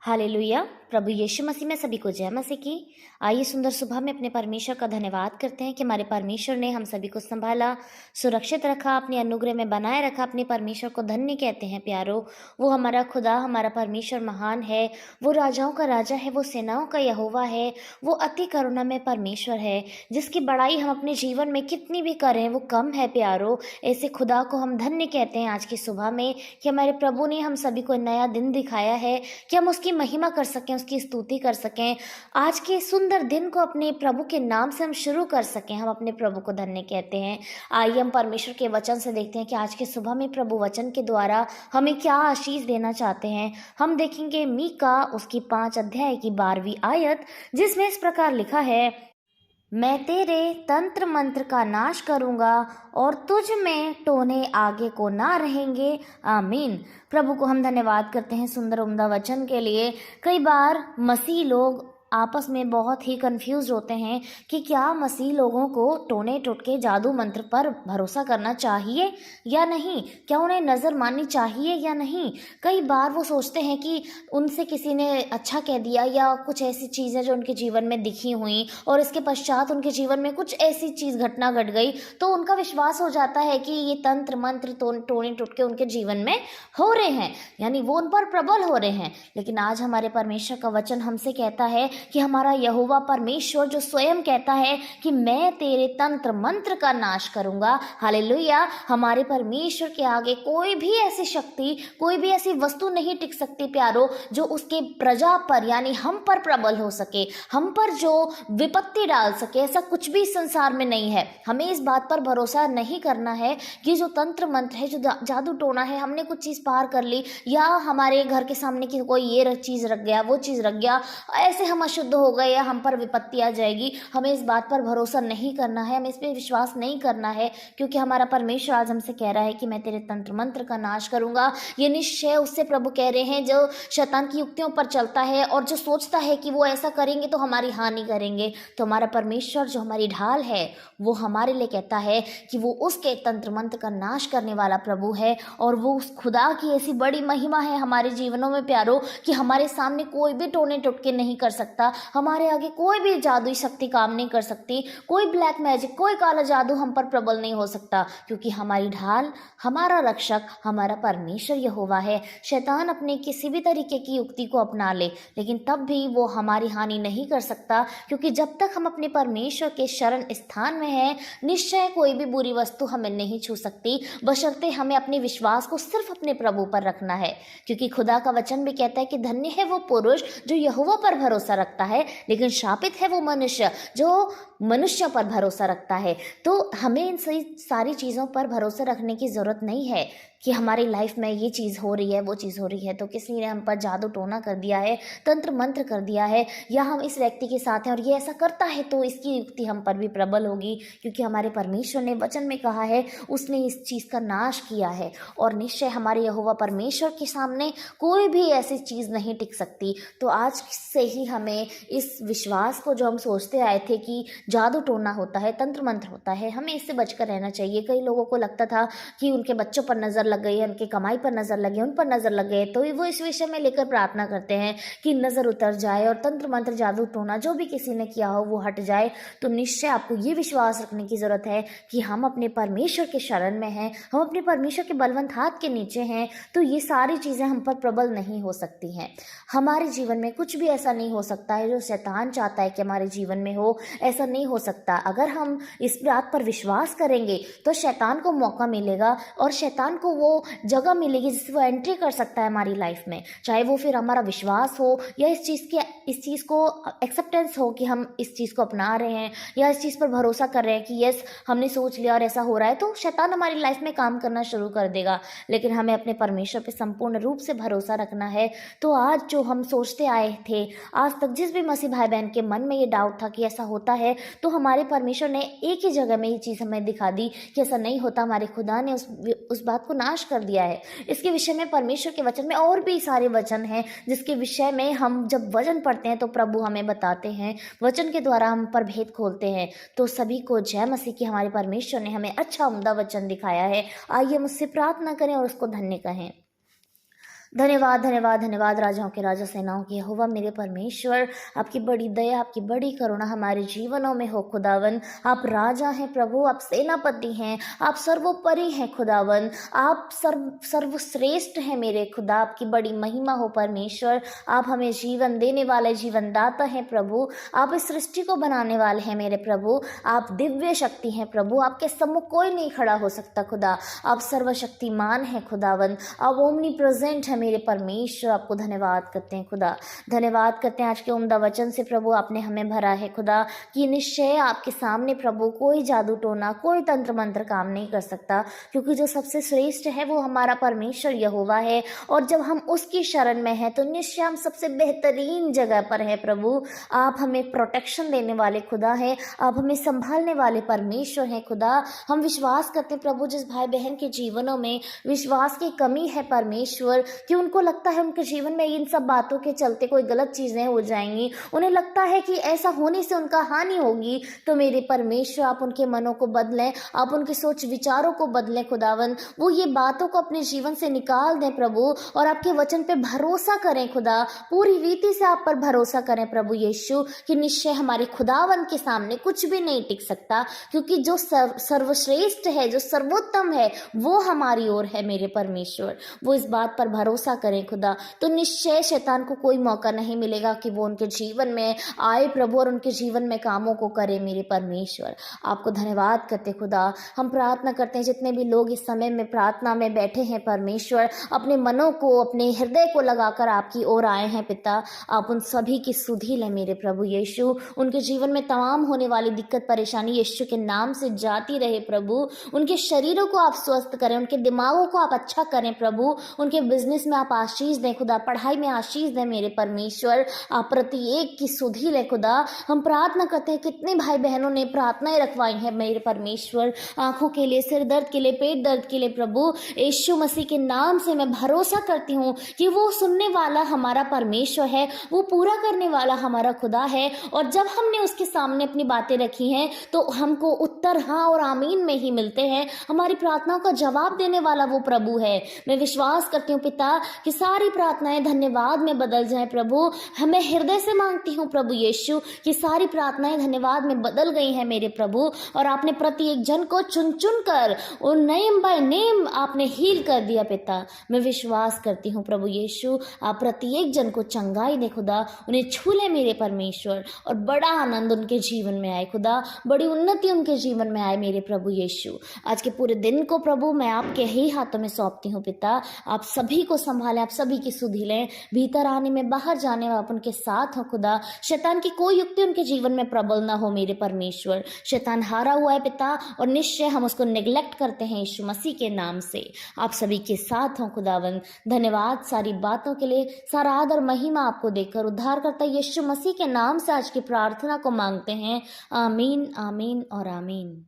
Hallelujah. प्रभु यीशु मसीह में सभी को जय मसीह की। आइए सुंदर सुबह में अपने परमेश्वर का धन्यवाद करते हैं कि हमारे परमेश्वर ने हम सभी को संभाला, सुरक्षित रखा, अपने अनुग्रह में बनाए रखा। अपने परमेश्वर को धन्य कहते हैं प्यारो। वो हमारा खुदा, हमारा परमेश्वर महान है। वो राजाओं का राजा है, वो सेनाओं का यहोवा है। वो अति करुणा में परमेश्वर है, जिसकी बड़ाई हम अपने जीवन में कितनी भी करें वो कम है प्यारो। ऐसे खुदा को हम धन्य कहते हैं आज की सुबह में कि हमारे प्रभु ने हम सभी को नया दिन दिखाया है कि हम उसकी महिमा कर सकें, उसकी स्तुति कर सकें। आज के सुंदर दिन को अपने प्रभु के नाम से हम शुरू कर सकें। हम अपने प्रभु को धन्य कहते हैं। आइए हम परमेश्वर के वचन से देखते हैं कि आज के सुबह में प्रभु वचन के द्वारा हमें क्या आशीष देना चाहते हैं। हम देखेंगे मीका उसकी 5 अध्याय की 12वीं आयत, जिसमें इस प्रकार लिखा है, मैं तेरे तंत्र मंत्र का नाश करूंगा और तुझ में टोने आगे को ना रहेंगे। आमीन। प्रभु को हम धन्यवाद करते हैं सुंदर उम्दा वचन के लिए। कई बार मसीह लोग आपस में बहुत ही कंफ्यूज होते हैं कि क्या मसीह लोगों को टोने टोटके जादू मंत्र पर भरोसा करना चाहिए या नहीं, क्या उन्हें नज़र माननी चाहिए या नहीं। कई बार वो सोचते हैं कि उनसे किसी ने अच्छा कह दिया या कुछ ऐसी चीज़ें जो उनके जीवन में दिखी हुई और इसके पश्चात उनके जीवन में कुछ ऐसी चीज़ घटना घट गई तो उनका विश्वास हो जाता है कि ये तंत्र मंत्र टोने टोटके उनके जीवन में हो रहे हैं, यानी वो उन पर प्रबल हो रहे हैं। लेकिन आज हमारे परमेश्वर का वचन हमसे कहता है कि हमारा यहोवा परमेश्वर जो स्वयं कहता है कि मैं तेरे तंत्र मंत्र का नाश करूंगा। हालेलुया। हमारे परमेश्वर के आगे कोई भी ऐसी शक्ति, कोई भी ऐसी वस्तु नहीं टिक सकती प्यारो, जो उसके प्रजा पर यानी हम पर प्रबल हो सके, हम पर जो विपत्ति डाल सके। ऐसा कुछ भी संसार में नहीं है। हमें इस बात पर भरोसा नहीं करना है कि जो तंत्र मंत्र है, जो जादू टोना है, हमने कुछ चीज़ पार कर ली या हमारे घर के सामने की कोई ये चीज़ रख गया, वो चीज़ रख गया, ऐसे हम अशुद्ध हो गए या हम पर विपत्ति आ जाएगी। हमें इस बात पर भरोसा नहीं करना है, हमें इस पर विश्वास नहीं करना है, क्योंकि हमारा परमेश्वर आज हमसे कह रहा है कि मैं तेरे तंत्र मंत्र का नाश करूंगा। ये निश्चय उससे प्रभु कह रहे हैं जो शैतान की युक्तियों पर चलता है और जो सोचता है कि वो ऐसा करेंगे तो हमारी हानि करेंगे। तो हमारा परमेश्वर जो हमारी ढाल है वो हमारे लिए कहता है कि वो उसके तंत्र मंत्र का नाश करने वाला प्रभु है। और वो उस खुदा की ऐसी बड़ी महिमा है हमारे जीवनों में प्यारो कि हमारे सामने कोई भी टोने टुटके नहीं कर सकता, हमारे आगे कोई भी जादुई शक्ति काम नहीं कर सकती, कोई ब्लैक मैजिक, कोई काला जादू हम पर प्रबल नहीं हो सकता, क्योंकि हमारी ढाल, हमारा रक्षक, हमारा परमेश्वर यहोवा है। शैतान अपने किसी भी तरीके की युक्ति को अपना ले, लेकिन तब भी वो हमारी हानि नहीं कर सकता, क्योंकि जब तक हम अपने परमेश्वर के शरण स्थान में हैं, निश्चय कोई भी बुरी वस्तु हमें नहीं छू सकती, बशर्ते हमें अपने विश्वास को सिर्फ अपने प्रभु पर रखना है। क्योंकि खुदा का वचन भी कहता है कि धन्य है वो पुरुष जो यहोवा पर भरोसा रखता है, लेकिन शापित है वो मनुष्य जो मनुष्य पर भरोसा रखता है। तो हमें इन सारी चीज़ों पर भरोसा रखने की ज़रूरत नहीं है कि हमारी लाइफ में ये चीज़ हो रही है, वो चीज़ हो रही है तो किसी ने हम पर जादू टोना कर दिया है, तंत्र मंत्र कर दिया है, या हम इस व्यक्ति के साथ हैं और ये ऐसा करता है तो इसकी युक्ति हम पर भी प्रबल होगी। क्योंकि हमारे परमेश्वर ने वचन में कहा है, उसने इस चीज़ का नाश किया है और निश्चय हमारे यहोवा परमेश्वर के सामने कोई भी ऐसी चीज़ नहीं टिक सकती। तो आज से ही हमें इस विश्वास को, जो हम सोचते आए थे कि जादू टोना होता है, तंत्र मंत्र होता है, हमें इससे बचकर रहना चाहिए। कई लोगों को लगता था कि उनके बच्चों पर नज़र लग गई है, उनकी कमाई पर नज़र लगी, उन पर नज़र लग गई, तो वो इस विषय में लेकर प्रार्थना करते हैं कि नज़र उतर जाए और तंत्र मंत्र जादू टोना जो भी किसी ने किया हो वो हट जाए। तो निश्चय आपको ये विश्वास रखने की ज़रूरत है कि हम अपने परमेश्वर के शरण में हैं, हम अपने परमेश्वर के बलवंत हाथ के नीचे हैं, तो ये सारी चीज़ें हम पर प्रबल नहीं हो सकती हैं। हमारे जीवन में कुछ भी ऐसा नहीं हो सकता है जो शैतान चाहता है कि हमारे जीवन में हो, ऐसा नहीं हो सकता। अगर हम इस बात पर विश्वास करेंगे तो शैतान को मौका मिलेगा और शैतान को वो जगह मिलेगी जिससे वो एंट्री कर सकता है हमारी लाइफ में, चाहे वो फिर हमारा विश्वास हो या इस चीज़ को एक्सेप्टेंस हो कि हम इस चीज़ को अपना रहे हैं या इस चीज़ पर भरोसा कर रहे हैं कि यस हमने सोच लिया और ऐसा हो रहा है, तो शैतान हमारी लाइफ में काम करना शुरू कर देगा। लेकिन हमें अपने परमेश्वर पे संपूर्ण रूप से भरोसा रखना है। तो आज जो हम सोचते आए थे, आज तक जिस भी मसीह भाई बहन के मन में ये डाउट था कि ऐसा होता है, तो हमारे परमेश्वर ने एक ही जगह में ये चीज़ हमें दिखा दी कि ऐसा नहीं होता। हमारे खुदा ने उस बात को नाश कर दिया है। इसके विषय में परमेश्वर के वचन में और भी सारे वचन हैं जिसके विषय में हम जब वचन पढ़ते हैं तो प्रभु हमें बताते हैं, वचन के द्वारा हम पर भेद खोलते हैं। तो सभी को जय मसीह की। हमारे परमेश्वर ने हमें अच्छा उम्दा वचन दिखाया है। आइए मुझसे प्रार्थना करें और उसको धन्य कहें। धन्यवाद धन्यवाद धन्यवाद राजाओं के राजा, सेनाओं के यहोवा मेरे परमेश्वर। आपकी बड़ी दया, आपकी बड़ी करुणा हमारे जीवनों में हो खुदावन। आप राजा हैं प्रभु, आप सेनापति हैं, आप सर्वोपरि हैं खुदावन। आप सर्वश्रेष्ठ हैं मेरे खुदा। आपकी बड़ी महिमा हो परमेश्वर। आप हमें जीवन देने वाले जीवनदाता हैं प्रभु। आप इस सृष्टि को बनाने वाले हैं मेरे प्रभु। आप दिव्य शक्ति हैं प्रभु, आपके सम्मुख कोई नहीं खड़ा हो सकता खुदा। आप सर्वशक्तिमान हैं खुदावन। आप ओमनी प्रेजेंट है मेरे परमेश्वर। आपको धन्यवाद करते हैं खुदा, धन्यवाद करते हैं आज के उम्दा वचन से प्रभु आपने हमें भरा है खुदा कि निश्चय आपके सामने प्रभु कोई जादू टोना, कोई तंत्र मंत्र काम नहीं कर सकता, क्योंकि जो सबसे श्रेष्ठ है वो हमारा परमेश्वर यहोवा है। और जब हम उसकी शरण में हैं तो निश्चय हम सबसे बेहतरीन जगह पर हैं प्रभु। आप हमें प्रोटेक्शन देने वाले खुदा है, आप हमें संभालने वाले परमेश्वर हैं खुदा। हम विश्वास करते हैं प्रभु जिस भाई बहन के जीवनों में विश्वास की कमी है परमेश्वर, कि उनको लगता है उनके जीवन में इन सब बातों के चलते कोई गलत चीज़ें हो जाएंगी, उन्हें लगता है कि ऐसा होने से उनका हानि होगी, तो मेरे परमेश्वर आप उनके मनों को बदलें, आप उनके सोच विचारों को बदलें खुदावन। वो ये बातों को अपने जीवन से निकाल दें प्रभु और आपके वचन पे भरोसा करें खुदा। पूरी रीति से आप पर भरोसा करें प्रभु यीशु कि निश्चय हमारे खुदावन के सामने कुछ भी नहीं टिक सकता, क्योंकि जो सर्वश्रेष्ठ है, जो सर्वोत्तम है, वो हमारी ओर है मेरे परमेश्वर। वो इस बात पर भरोसा करें खुदा तो निश्चय शैतान को कोई मौका नहीं मिलेगा कि वो उनके जीवन में आए प्रभु और उनके जीवन में कामों को करे मेरे परमेश्वर। आपको धन्यवाद करते खुदा। हम प्रार्थना करते हैं जितने भी लोग इस समय में प्रार्थना में बैठे हैं परमेश्वर, अपने मनों को, अपने हृदय को लगाकर आपकी ओर आए हैं पिता, आप उन सभी की सुधि लें मेरे प्रभु यीशु। उनके जीवन में तमाम होने वाली दिक्कत परेशानी यीशु के नाम से जाती रहे प्रभु। उनके शरीरों को आप स्वस्थ करें, उनके दिमागों को आप अच्छा करें प्रभु। उनके बिजनेस में आप आशीष दें खुदा, पढ़ाई में आशीष दें मेरे परमेश्वर। आप प्रत्येक की सुधि लें खुदा। हम प्रार्थना करते हैं कितने भाई बहनों ने प्रार्थनाएं रखवाई हैं मेरे परमेश्वर, आंखों के लिए, सिर दर्द के लिए, पेट दर्द के लिए प्रभु। यीशु मसीह के नाम से मैं भरोसा करती हूँ कि वो सुनने वाला हमारा परमेश्वर है, वो पूरा करने वाला हमारा खुदा है। और जब हमने उसके सामने अपनी बातें रखी हैं तो हमको उत्तर हाँ और आमीन में ही मिलते हैं। हमारी प्रार्थनाओं का जवाब देने वाला वो प्रभु है। मैं विश्वास करती हूँ पिता कि सारी प्रार्थनाएं धन्यवाद में बदल जाएं प्रभु। हमें हृदय से मांगती हूँ प्रभु यीशु कि सारी प्रार्थनाएं धन्यवाद में बदल गई हैं मेरे प्रभु। और आपने प्रत्येक जन को चुन चुन कर और नेम बाय नेम आपने हील कर दिया पिता। मैं विश्वास करती हूँ प्रभु यीशु आप प्रत्येक जन को चंगाई दे खुदा, उन्हें छू ले मेरे परमेश्वर और बड़ा आनंद उनके जीवन में आए खुदा, बड़ी उन्नति उनके जीवन में आए मेरे प्रभु यीशु। आज के पूरे दिन को प्रभु मैं आपके ही हाथों में सौंपती हूँ पिता। आप सभी को संभालें, आप सभी की सुधि लें, भीतर आने में बाहर जाने में आप उनके साथ हो खुदा। शैतान की कोई युक्ति उनके जीवन में प्रबल ना हो मेरे परमेश्वर। शैतान हारा हुआ है पिता और निश्चय हम उसको नेग्लेक्ट करते हैं यीशु मसीह के नाम से। आप सभी के साथ हो खुदावन। धन्यवाद सारी बातों के लिए, सारा आदर महिमा आपको देकर उद्धार करता यीशु मसीह के नाम से आज की प्रार्थना को मांगते हैं। आमीन आमीन और आमीन।